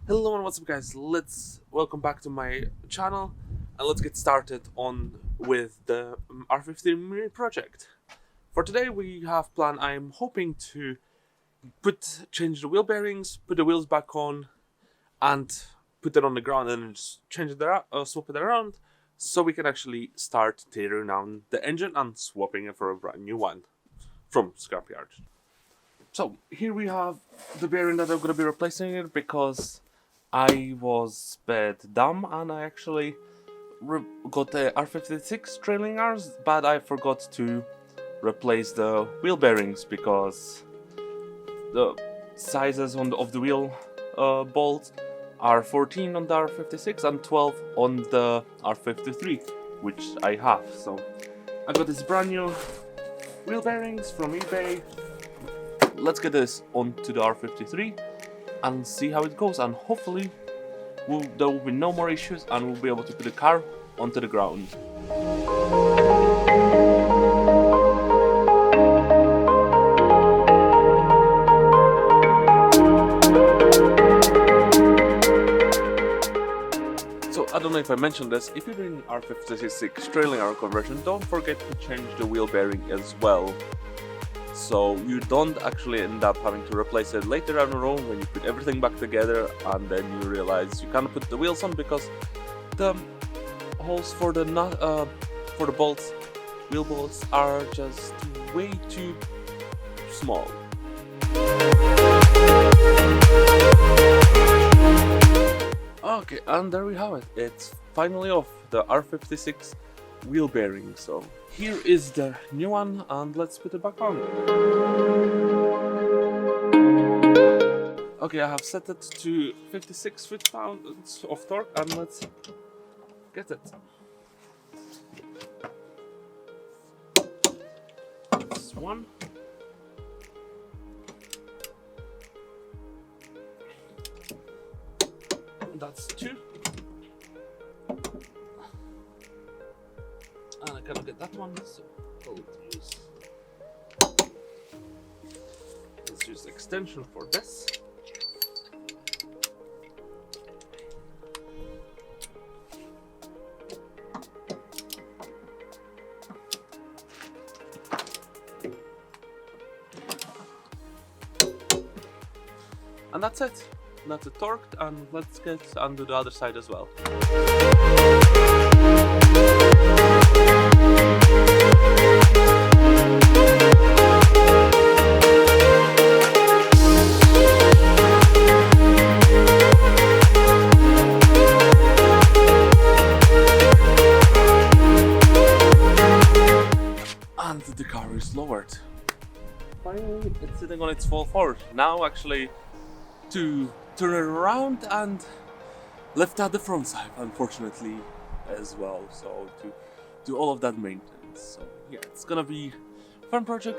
Hello and what's up guys, welcome back to my channel and let's get started on with the R53 mini project. For today we have planned, I'm hoping to change the wheel bearings, put the wheels back on and put it on the ground and just change it around, swap it around so we can actually start tearing down the engine and swapping it for a brand new one from scrapyard. So here we have the bearing that I'm going to be replacing it because I was bad dumb and I actually got the R56 trailing arms, but I forgot to replace the wheel bearings because the sizes of the wheel bolts are 14 on the R56 and 12 on the R53, which I have. So I got this brand new wheel bearings from eBay. Let's get this onto the R53 and see how it goes, and hopefully there will be no more issues and we'll be able to put the car onto the ground. So I don't know if I mentioned this, if you're doing R56 trailing arm conversion, don't forget to change the wheel bearing as well, so you don't actually end up having to replace it later on your own when you put everything back together and then you realize you can't put the wheels on because the holes for the bolts, wheel bolts, are just way too small. Okay, and there we have it. It's finally off, the R56 wheel bearing. So here is the new one and let's put it back on. Okay, I have set it to 56 foot-pounds of torque and let's get it. That's one. That's two. And I cannot get that one, so let's use the extension for this. And that's it. That's it torqued, and let's get onto the other side as well. And the car is lowered. Finally, it's sitting on its full forward. Now actually to turn it around and lift out the front side, unfortunately, as well. So to do all of that maintenance. So yeah, it's gonna be a fun project.